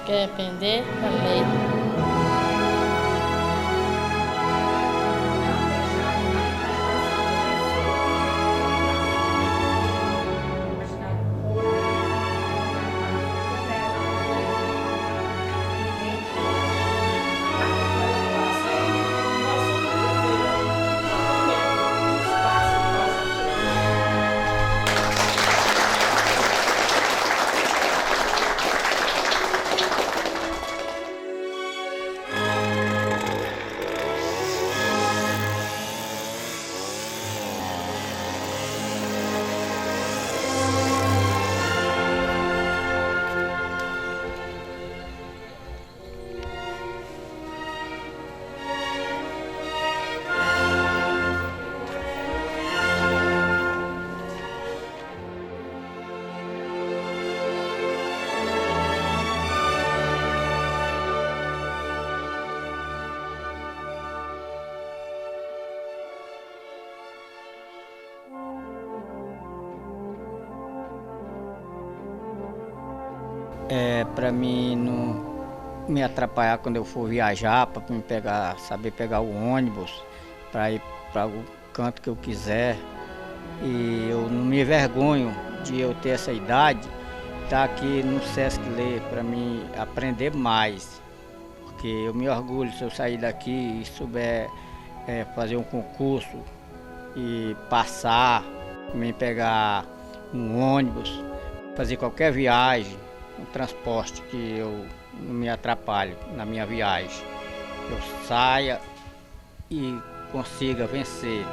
quer aprender a ler. Para mim não me atrapalhar quando eu for viajar, para me pegar, saber pegar o ônibus, para ir para o canto que eu quiser. E eu não me envergonho de eu ter essa idade, estar aqui no Sesc Ler para mim aprender mais. Porque eu me orgulho se eu sair daqui e souber fazer um concurso e passar, me pegar um ônibus, fazer qualquer viagem, um transporte que eu não me atrapalhe na minha viagem. Eu saia e consiga vencer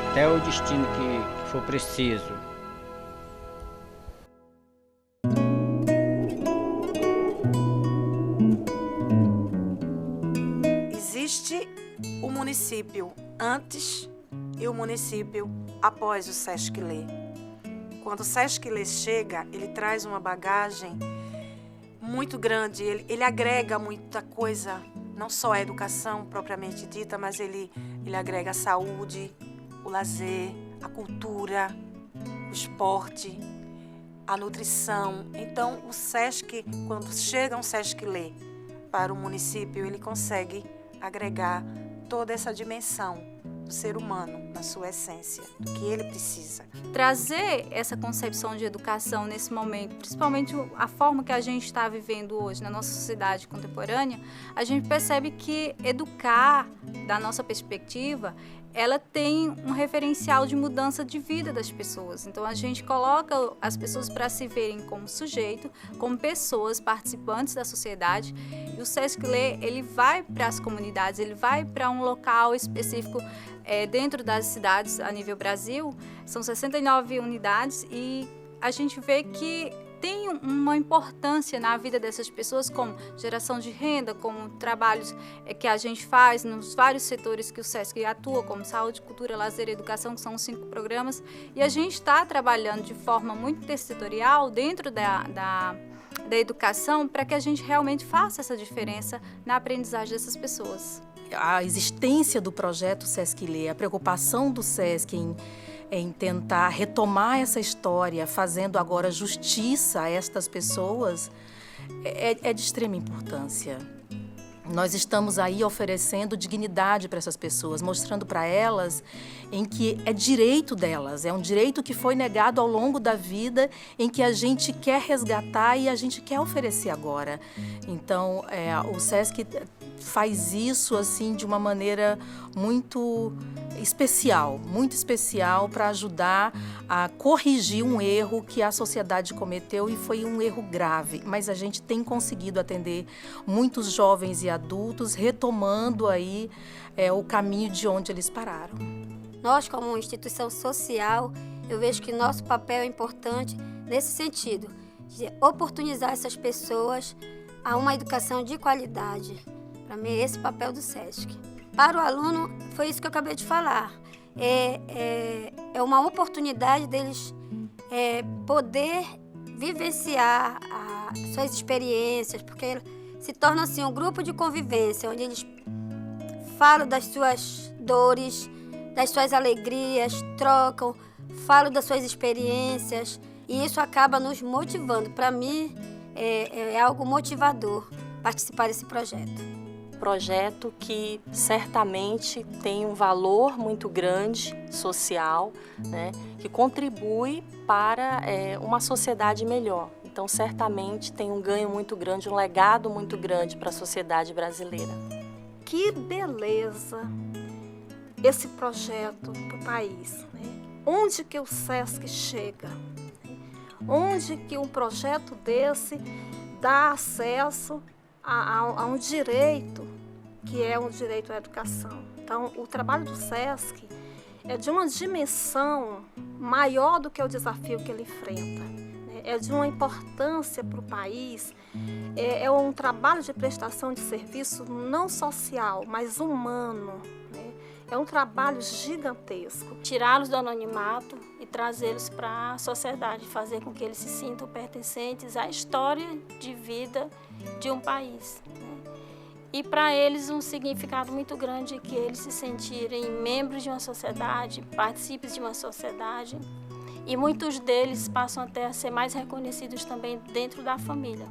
até o destino que for preciso. Existe o município antes e o município após o Sesc Ler. Quando o Sesc Ler chega, ele traz uma bagagem muito grande, ele agrega muita coisa, não só a educação propriamente dita, mas ele agrega a saúde, o lazer, a cultura, o esporte, a nutrição. Então, o Sesc, quando chega um Sesc Ler para o município, ele consegue agregar toda essa dimensão do ser humano, na sua essência, do que ele precisa. Trazer essa concepção de educação nesse momento, principalmente a forma que a gente está vivendo hoje na nossa sociedade contemporânea, a gente percebe que educar, da nossa perspectiva, ela tem um referencial de mudança de vida das pessoas. Então, a gente coloca as pessoas para se verem como sujeito, como pessoas participantes da sociedade. E o Sesc Ler, ele vai para as comunidades, ele vai para um local específico dentro das cidades a nível Brasil. São 69 unidades e a gente vê que tem uma importância na vida dessas pessoas, como geração de renda, como trabalhos que a gente faz nos vários setores que o Sesc atua, como saúde, cultura, lazer e educação, que são os 5 programas. E a gente está trabalhando de forma muito intersetorial dentro da educação para que a gente realmente faça essa diferença na aprendizagem dessas pessoas. A existência do projeto Sesc Ler, a preocupação do Sesc em tentar retomar essa história, fazendo agora justiça a estas pessoas, é de extrema importância. Nós estamos aí oferecendo dignidade para essas pessoas, mostrando para elas em que é direito delas, é um direito que foi negado ao longo da vida, em que a gente quer resgatar e a gente quer oferecer agora. Então, o Sesc faz isso assim de uma maneira muito especial para ajudar a corrigir um erro que a sociedade cometeu e foi um erro grave. Mas a gente tem conseguido atender muitos jovens e adultos, retomando aí o caminho de onde eles pararam. Nós, como instituição social, eu vejo que nosso papel é importante nesse sentido, de oportunizar essas pessoas a uma educação de qualidade. Para mim, esse é o papel do Sesc. Para o aluno, foi isso que eu acabei de falar. É uma oportunidade deles poder vivenciar suas experiências, porque se torna assim um grupo de convivência, onde eles falam das suas dores, das suas alegrias, trocam, falam das suas experiências, e isso acaba nos motivando. Para mim, é algo motivador participar desse projeto. Projeto que certamente tem um valor muito grande social, né, que contribui para uma sociedade melhor. Então, certamente tem um ganho muito grande, um legado muito grande para a sociedade brasileira. Que beleza esse projeto para o país, né? Onde que o SESC chega? Onde que um projeto desse dá acesso a um direito, que é um direito à educação. Então, o trabalho do SESC é de uma dimensão maior do que o desafio que ele enfrenta, né? É de uma importância para o país, é um trabalho de prestação de serviço não social, mas humano, né? É um trabalho gigantesco. Tirá-los do anonimato e trazê-los para a sociedade, fazer com que eles se sintam pertencentes à história de vida de um país, né? E para eles um significado muito grande é que eles se sentirem membros de uma sociedade, partícipes de uma sociedade, e muitos deles passam até a ser mais reconhecidos também dentro da família,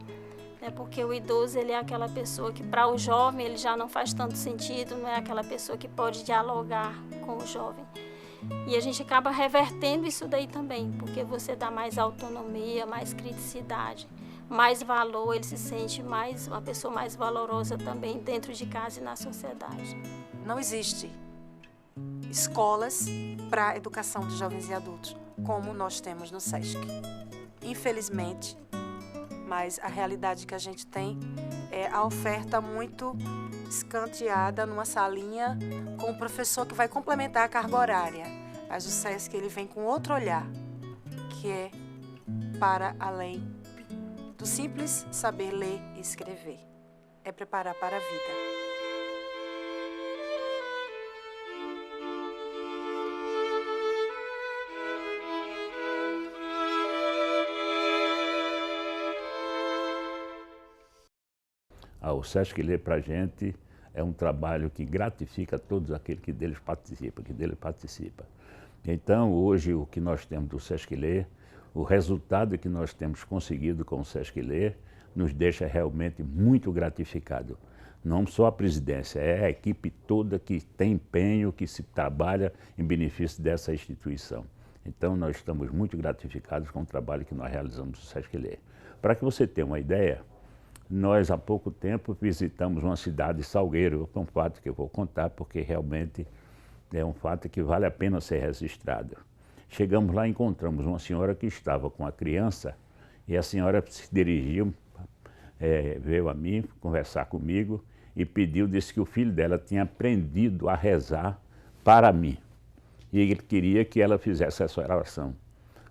né? Porque o idoso, ele é aquela pessoa que para o jovem ele já não faz tanto sentido, não é aquela pessoa que pode dialogar com o jovem. E a gente acaba revertendo isso daí também, porque você dá mais autonomia, mais criticidade, mais valor, ele se sente uma pessoa mais valorosa também dentro de casa e na sociedade. Não existe escolas para educação de jovens e adultos, como nós temos no SESC. Infelizmente, mas a realidade que a gente tem é a oferta muito escanteada numa salinha com o professor que vai complementar a carga horária. Mas o SESC ele vem com outro olhar, que é para além do simples saber ler e escrever. É preparar para a vida. O SESC Lê para a gente é um trabalho que gratifica todos aqueles que dele participa. Então, hoje, o que nós temos do SESC Lê, o resultado que nós temos conseguido com o SESC Lê, nos deixa realmente muito gratificado. Não só a presidência, é a equipe toda que tem empenho, que se trabalha em benefício dessa instituição. Então, nós estamos muito gratificados com o trabalho que nós realizamos no SESC Lê. Para que você tenha uma ideia, nós, há pouco tempo, visitamos uma cidade, Salgueiro, um fato que eu vou contar, porque realmente é um fato que vale a pena ser registrado. Chegamos lá e encontramos uma senhora que estava com a criança, e a senhora se dirigiu, veio a mim conversar comigo e disse que o filho dela tinha aprendido a rezar para mim. E ele queria que ela fizesse essa oração.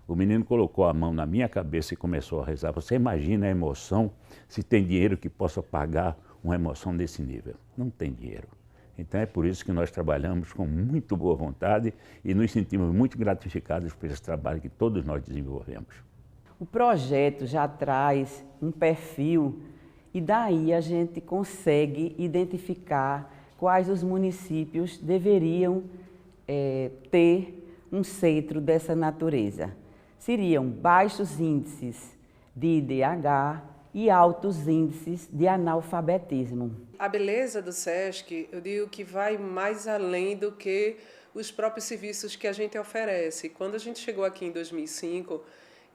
O menino colocou a mão na minha cabeça e começou a rezar. Você imagina a emoção, se tem dinheiro que possa pagar uma emoção desse nível? Não tem dinheiro. Então é por isso que nós trabalhamos com muito boa vontade e nos sentimos muito gratificados por esse trabalho que todos nós desenvolvemos. O projeto já traz um perfil e daí a gente consegue identificar quais os municípios deveriam ter um centro dessa natureza. Seriam baixos índices de IDH e altos índices de analfabetismo. A beleza do SESC, eu digo que vai mais além do que os próprios serviços que a gente oferece. Quando a gente chegou aqui em 2005,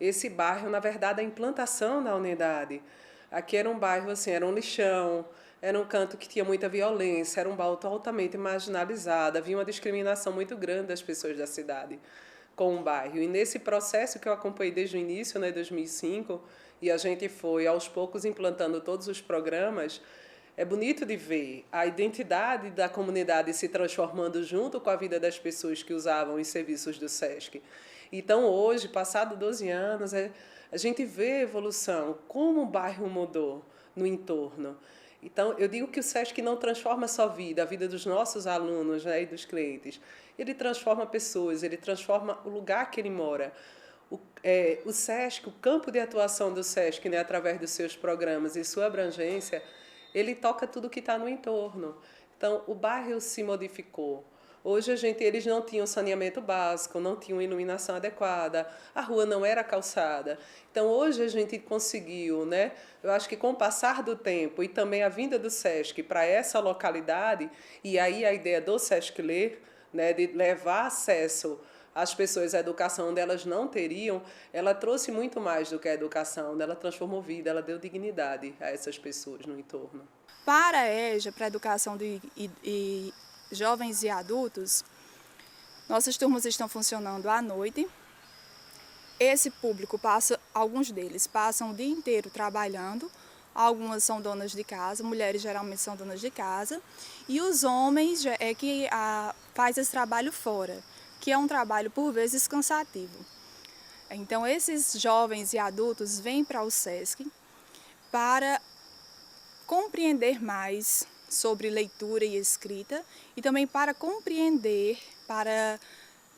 esse bairro, na verdade, a implantação da unidade, aqui era um bairro, assim, era um lixão, era um canto que tinha muita violência, era um bairro altamente marginalizado, havia uma discriminação muito grande das pessoas da cidade com o bairro. E nesse processo que eu acompanhei desde o início, né, 2005, e a gente foi, aos poucos, implantando todos os programas, é bonito de ver a identidade da comunidade se transformando junto com a vida das pessoas que usavam os serviços do SESC. Então, hoje, passado 12 anos, a gente vê a evolução, como o bairro mudou no entorno. Então, eu digo que o SESC não transforma só a vida dos nossos alunos, né, e dos clientes. Ele transforma pessoas, ele transforma o lugar que ele mora. O SESC, o campo de atuação do SESC, né, através dos seus programas e sua abrangência, ele toca tudo que está no entorno. Então, o bairro se modificou, Hoje eles não tinham saneamento básico, não tinham iluminação adequada, a rua não era calçada. Então hoje a gente conseguiu, né? Eu acho que com o passar do tempo e também a vinda do SESC para essa localidade, e aí a ideia do SESC Ler, né, de levar acesso às pessoas à educação onde elas não teriam, ela trouxe muito mais do que a educação, ela transformou vida, ela deu dignidade a essas pessoas no entorno. Para a EJA, para a educação de jovens e adultos, nossas turmas estão funcionando à noite. Esse público alguns deles passam o dia inteiro trabalhando, algumas são donas de casa, mulheres geralmente são donas de casa, e os homens é que faz esse trabalho fora, que é um trabalho por vezes cansativo. Então esses jovens e adultos vêm para o SESC para compreender mais sobre leitura e escrita e também para compreender, para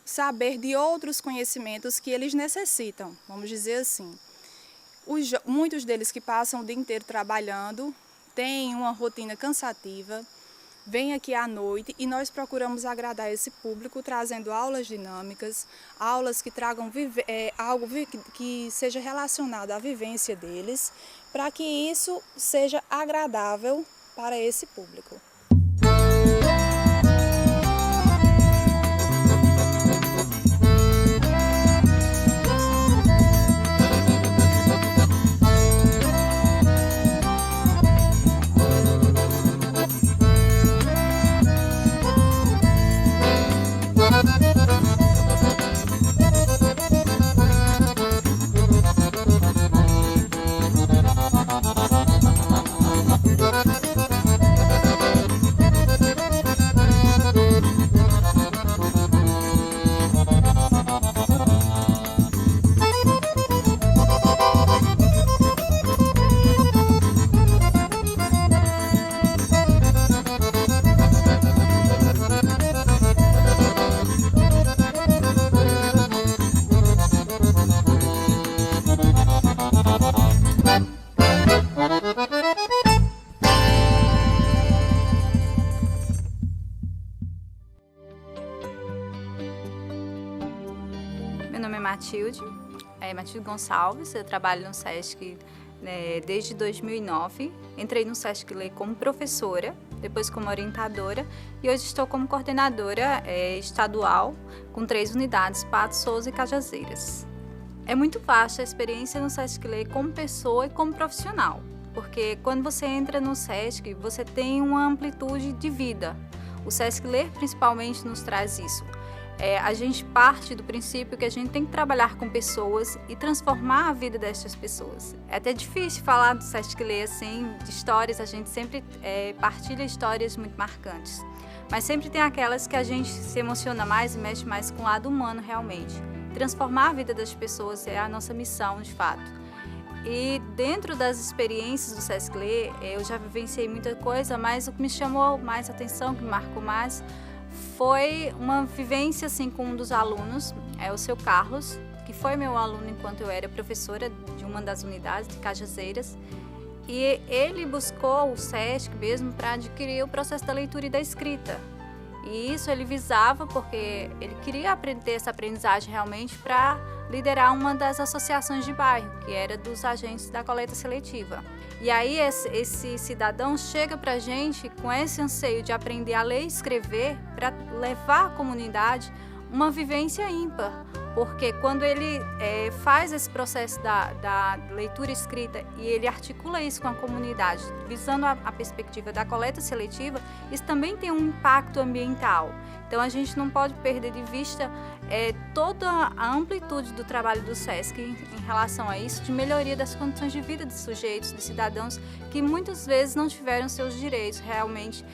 saber de outros conhecimentos que eles necessitam, vamos dizer assim. Muitos deles que passam o dia inteiro trabalhando, têm uma rotina cansativa, vêm aqui à noite e nós procuramos agradar esse público trazendo aulas dinâmicas, aulas que tragam algo que seja relacionado à vivência deles, para que isso seja agradável para esse público. Meu nome é Matilde Gonçalves, eu trabalho no SESC desde 2009. Entrei no SESC Ler como professora, depois como orientadora e hoje estou como coordenadora estadual com 3 unidades, Patos, Souza e Cajazeiras. É muito vasta a experiência no SESC Ler como pessoa e como profissional, porque quando você entra no SESC, você tem uma amplitude de vida. O SESC Ler principalmente nos traz isso. A gente parte do princípio que a gente tem que trabalhar com pessoas e transformar a vida dessas pessoas. É até difícil falar do SESC Ler assim, de histórias, a gente sempre partilha histórias muito marcantes. Mas sempre tem aquelas que a gente se emociona mais e mexe mais com o lado humano realmente. Transformar a vida das pessoas é a nossa missão, de fato. E dentro das experiências do SESC Ler, eu já vivenciei muita coisa, mas o que me chamou mais atenção, que me marcou mais, foi uma vivência assim, com um dos alunos, o seu Carlos, que foi meu aluno enquanto eu era professora de uma das unidades de Cajazeiras. E ele buscou o SESC mesmo para adquirir o processo da leitura e da escrita. E isso ele visava porque ele queria aprender essa aprendizagem realmente para liderar uma das associações de bairro, que era dos agentes da coleta seletiva. E aí esse cidadão chega para a gente com esse anseio de aprender a ler e escrever para levar à comunidade uma vivência ímpar, porque quando ele faz esse processo da leitura e escrita e ele articula isso com a comunidade, visando a perspectiva da coleta seletiva, isso também tem um impacto ambiental. Então a gente não pode perder de vista toda a amplitude do trabalho do SESC em relação a isso, de melhoria das condições de vida dos sujeitos, de cidadãos que muitas vezes não tiveram seus direitos realmente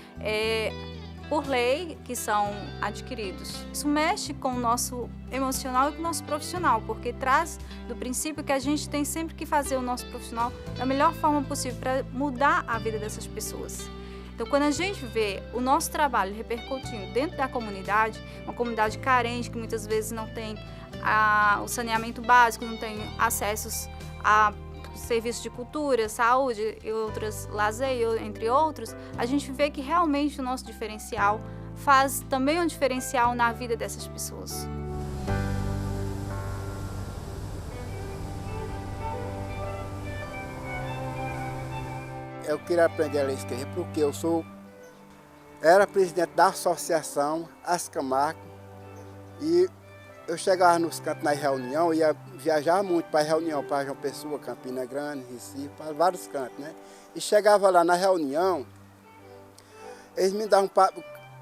por lei que são adquiridos. Isso mexe com o nosso emocional e com o nosso profissional, porque traz do princípio que a gente tem sempre que fazer o nosso profissional da melhor forma possível para mudar a vida dessas pessoas. Então, quando a gente vê o nosso trabalho repercutindo dentro da comunidade, uma comunidade carente que muitas vezes não tem o saneamento básico, não tem acessos a serviços de cultura, saúde e outros, lazer, entre outros, a gente vê que realmente o nosso diferencial faz também um diferencial na vida dessas pessoas. Eu queria aprender a ler e escrever porque eu era presidente da associação Ascamarco e eu chegava nos cantos nas reuniões, ia viajar muito para reunião, para João Pessoa, Campina Grande, Recife, para vários cantos, né? E chegava lá na reunião, eles me davam,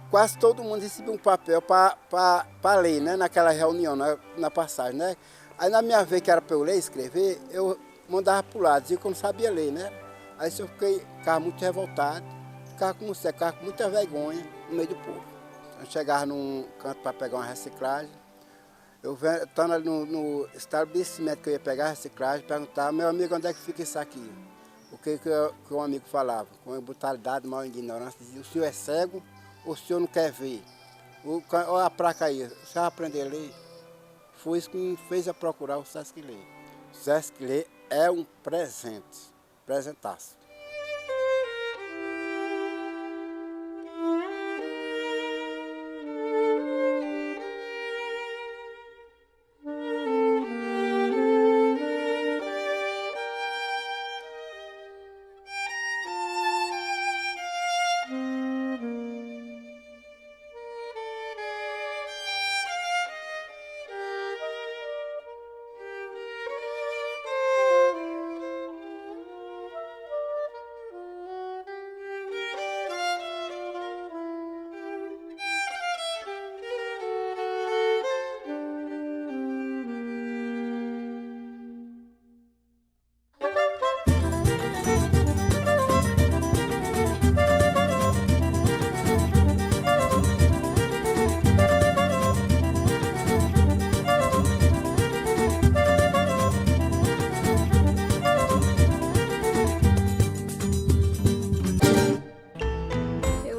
quase todo mundo recebia um papel para ler, né? Naquela reunião, na passagem, né? Aí na minha vez, que era para eu ler e escrever, eu mandava para o lado, dizia que eu não sabia ler, né? Aí eu ficava muito revoltado, ficava com muita vergonha no meio do povo. Eu chegava num canto para pegar uma reciclagem, eu estando ali no estabelecimento que eu ia pegar a reciclagem, perguntava, meu amigo, onde é que fica isso aqui? O que um amigo falava? Com brutalidade, mal ignorância, dizia, o senhor é cego ou o senhor não quer ver? Olha a placa aí, o senhor vai aprender a ler? Foi isso que me fez a procurar o Sesc Lê. O Sesc Lê é um presente. Presentaço.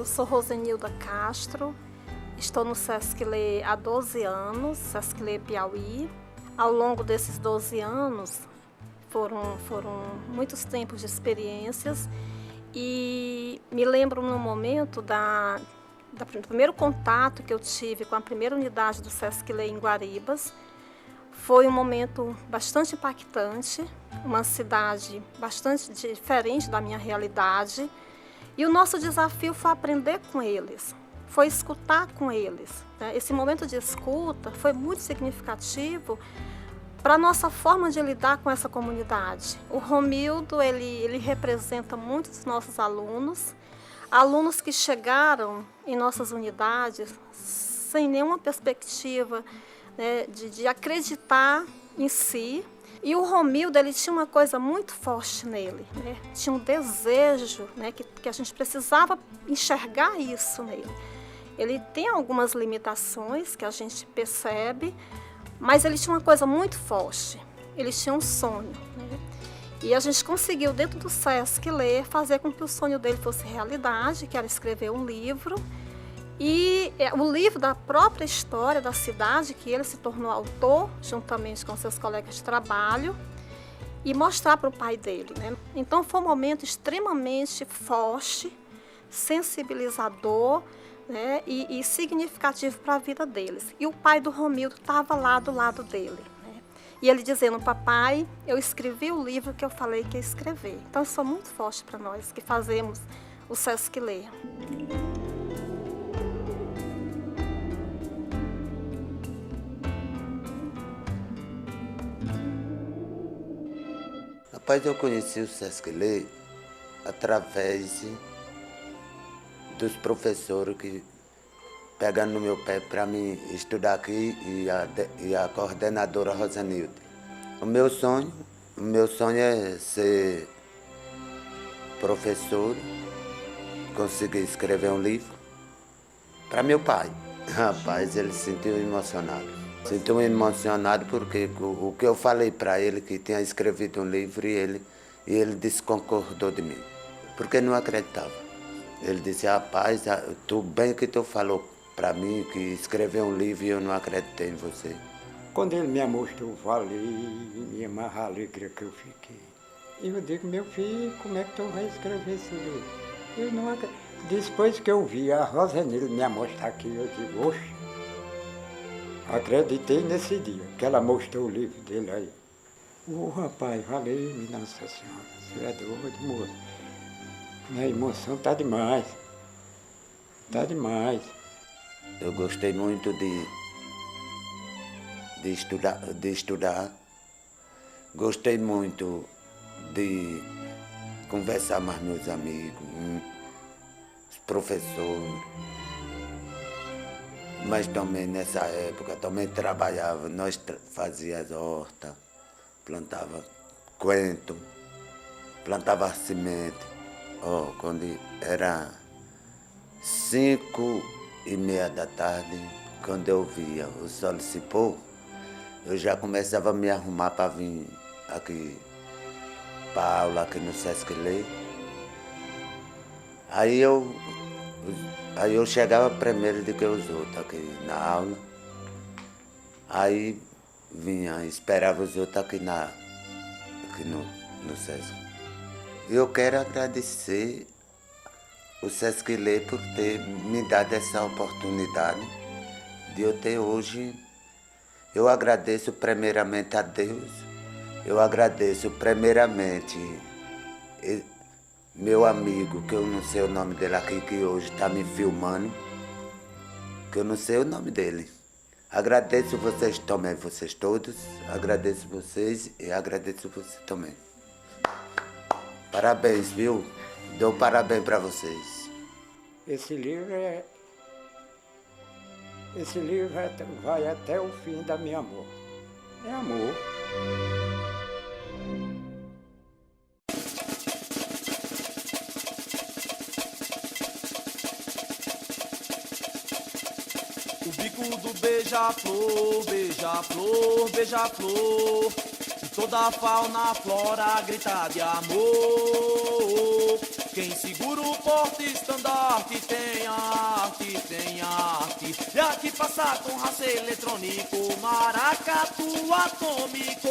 Sou Rosenilda Castro, estou no Sesc Lê há 12 anos, Sesc Lê Piauí. Ao longo desses 12 anos, foram muitos tempos de experiências e me lembro no momento do primeiro contato que eu tive com a primeira unidade do Sesc Lê em Guaribas. Foi um momento bastante impactante, uma cidade bastante diferente da minha realidade. E o nosso desafio foi aprender com eles, foi escutar com eles. Esse momento de escuta foi muito significativo para a nossa forma de lidar com essa comunidade. O Romildo, ele representa muitos nossos alunos que chegaram em nossas unidades sem nenhuma perspectiva, né, de acreditar em si. E o Romildo, ele tinha uma coisa muito forte nele, né? Tinha um desejo, né, que a gente precisava enxergar isso nele. Ele tem algumas limitações que a gente percebe, mas ele tinha uma coisa muito forte, ele tinha um sonho, né? E a gente conseguiu, dentro do Sesc Lê, fazer com que o sonho dele fosse realidade, que era escrever um livro. E o livro da própria história da cidade, que ele se tornou autor, juntamente com seus colegas de trabalho, e mostrar para o pai dele, né? Então foi um momento extremamente forte, sensibilizador, né? E significativo para a vida deles. E o pai do Romildo estava lá do lado dele, né? E ele dizendo, papai, eu escrevi o livro que eu falei que ia escrever. Então isso é muito forte para nós que fazemos o Sesc Lê. Rapaz, eu conheci o Sesc Lê através dos professores que pegando no meu pé para mim estudar aqui e a coordenadora Rosenilda. O meu sonho é ser professor, conseguir escrever um livro para meu pai. Rapaz, ele se sentiu emocionado. Sinto emocionado porque o que eu falei para ele, que tinha escrevido um livro, e ele desconcordou de mim, porque não acreditava. Ele disse, rapaz, tu bem que tu falou para mim que escreveu um livro e eu não acreditei em você. Quando ele me mostrou, falei, minha amarra alegria que eu fiquei. E eu digo, meu filho, como é que tu vai escrever esse livro? Eu não acredito. Depois que eu vi a Rosenilda me mostrar aqui, eu digo, oxe, acreditei nesse dia, que ela mostrou o livro dele aí. Rapaz, valeu, Nossa Senhora, você é doido, moço. Minha emoção tá demais. Tá demais. Eu gostei muito de estudar. Gostei muito de conversar mais com meus amigos, os professores. Mas também nessa época também trabalhava, nós fazíamos horta, plantava coentro, plantava semente. Quando era 5:30 da tarde, quando eu via o sol se pôr, eu já começava a me arrumar para vir aqui para a aula aqui no Sesc Lê. Aí eu chegava primeiro do que os outros aqui na aula. Aí vinha, esperava os outros aqui no Sesc. Eu quero agradecer o Sesc Lê por ter me dado essa oportunidade de eu ter hoje. Eu agradeço primeiramente a Deus, eu agradeço primeiramente meu amigo, que eu não sei o nome dele aqui, que hoje está me filmando, que eu não sei o nome dele. Agradeço vocês também, vocês todos, agradeço vocês e agradeço você também. Parabéns, viu? Dou parabéns para vocês. Esse livro vai até o fim da minha amor. É amor. O bico do beija-flor, beija-flor, beija-flor. E toda a fauna, flora grita de amor. Quem segura o porta-estandarte tem arte, tem arte. E aqui passa com raça eletrônico, maracatu atômico.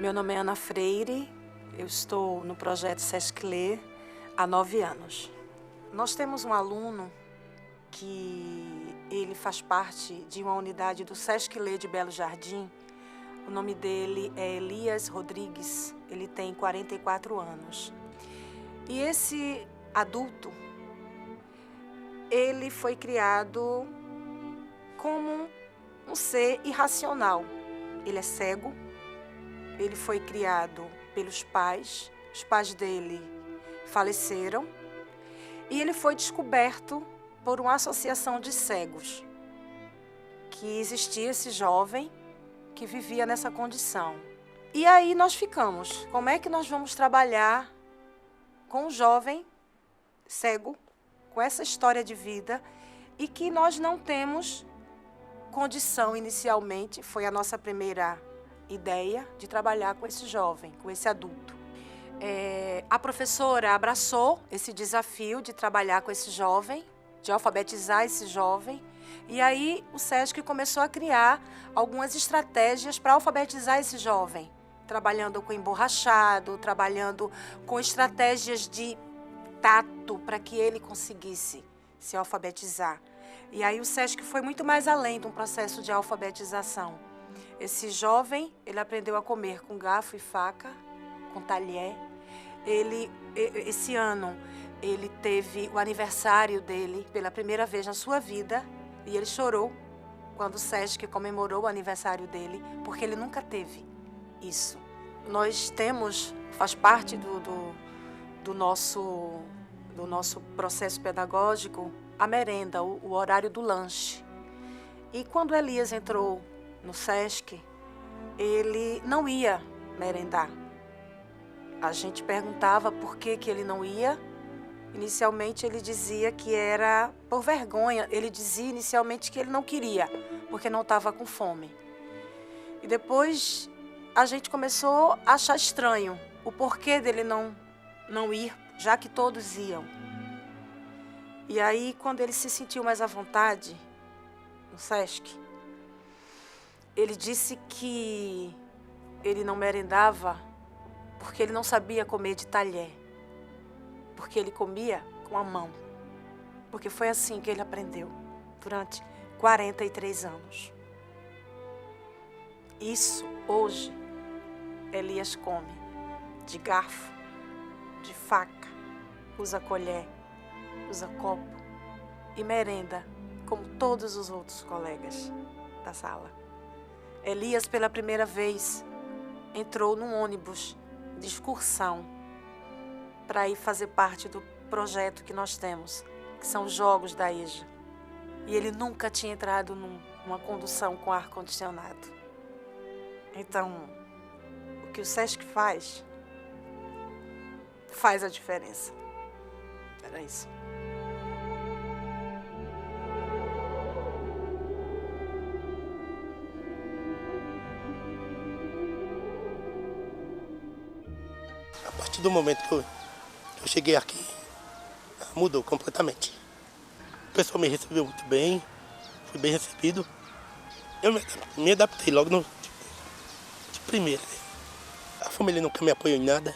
Meu nome é Ana Freire, eu estou no projeto Sesc Lê há 9 anos. Nós temos um aluno que ele faz parte de uma unidade do Sesc Lê de Belo Jardim. O nome dele é Elias Rodrigues, ele tem 44 anos. E esse adulto, ele foi criado como um ser irracional. Ele é cego. Ele foi criado pelos pais, os pais dele faleceram e ele foi descoberto por uma associação de cegos, que existia esse jovem que vivia nessa condição. E aí nós ficamos, como é que nós vamos trabalhar com um jovem cego, com essa história de vida e que nós não temos condição inicialmente, foi a nossa primeira ideia de trabalhar com esse jovem, com esse adulto. A professora abraçou esse desafio de trabalhar com esse jovem, de alfabetizar esse jovem, e aí o Sesc começou a criar algumas estratégias para alfabetizar esse jovem, trabalhando com emborrachado, trabalhando com estratégias de tato para que ele conseguisse se alfabetizar. E aí o Sesc foi muito mais além de um processo de alfabetização. Esse jovem, ele aprendeu a comer com garfo e faca, com talher. Esse ano, ele teve o aniversário dele pela primeira vez na sua vida e ele chorou quando o Sesc comemorou o aniversário dele, porque ele nunca teve isso. Nós temos, faz parte do nosso processo pedagógico, a merenda, o horário do lanche. E quando Elias entrou no SESC, ele não ia merendar. A gente perguntava por que ele não ia. Inicialmente ele dizia que era por vergonha. Ele dizia inicialmente que ele não queria, porque não estava com fome. E depois a gente começou a achar estranho o porquê dele não ir, já que todos iam. E aí, quando ele se sentiu mais à vontade no SESC, ele disse que ele não merendava porque ele não sabia comer de talher, porque ele comia com a mão, porque foi assim que ele aprendeu durante 43 anos. Isso, hoje, Elias come de garfo, de faca, usa colher, usa copo e merenda como todos os outros colegas da sala. Elias, pela primeira vez, entrou num ônibus de excursão para ir fazer parte do projeto que nós temos, que são os Jogos da EJA. E ele nunca tinha entrado numa condução com ar-condicionado. Então, o que o SESC faz a diferença. Era isso. A partir do momento que eu cheguei aqui, mudou completamente. O pessoal me recebeu muito bem, fui bem recebido. Eu me adaptei logo de primeira. A família nunca me apoiou em nada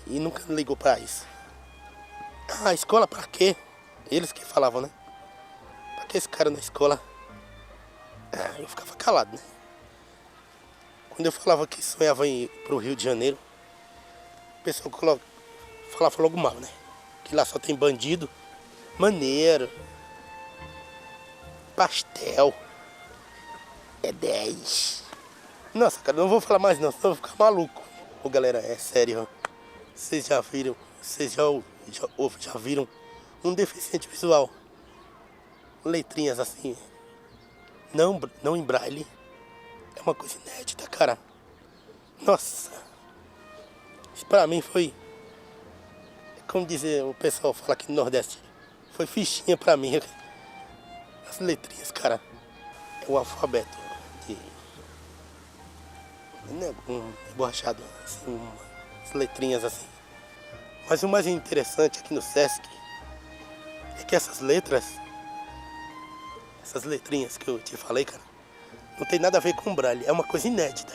e nunca ligou para isso. A escola pra quê? Eles que falavam, né? Pra que esse cara na escola? Eu ficava calado, né? Quando eu falava que sonhava em ir pro Rio de Janeiro, o pessoal falava logo mal, né? Que lá só tem bandido, maneiro, pastel, é 10. Nossa, cara, não vou falar mais não, senão eu vou ficar maluco. Ô galera, é sério, vocês já viram, já viram um deficiente visual? Letrinhas assim, não em braille, é uma coisa inédita, cara. Nossa, isso pra mim foi, como dizer, o pessoal fala aqui no Nordeste, foi fichinha pra mim. As letrinhas, cara, é o alfabeto borrachado, assim, as letrinhas assim. Mas o mais interessante aqui no SESC é que essas letrinhas que eu te falei, cara, não tem nada a ver com braille, é uma coisa inédita.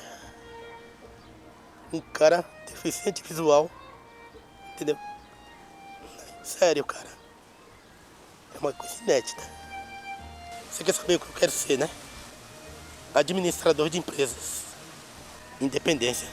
Um cara deficiente visual, entendeu? Sério, cara, é uma coisa inédita. Você quer saber o que eu quero ser, né? Administrador de empresas. Independência.